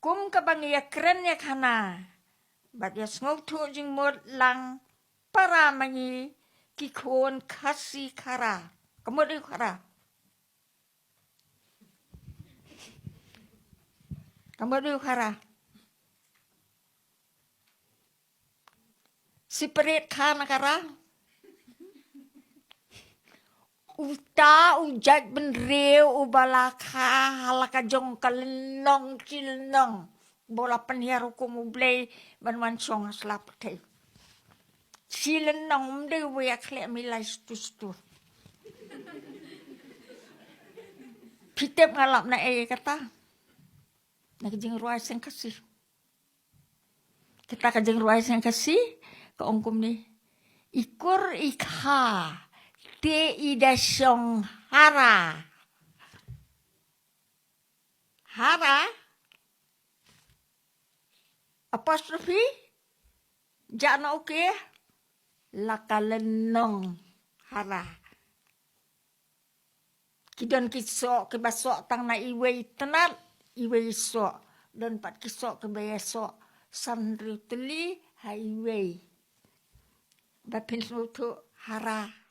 kum ka bangia keren ya kana bat ya ngau thu jing mod lang para mangi ki khon khasi khara kamodi khara kamodi khara si perit khana khara uta ujat benreu ubalaka halaka jong kalnong kilnong bola penhiar hukum ublei banwan song slap te silenong de we akhle milai stus pitep ngalap na kata nak jeng ruai seng kasih kita ka jeng ruai seng kasih ka ongkum ni ikur ikha te ida song hara apostrophe jana oke lakalenong hara kidon kisok ke basok tang na iwe tenat iwe sok don pat kisok ke bayasok sandru teli highway bapin sutu hara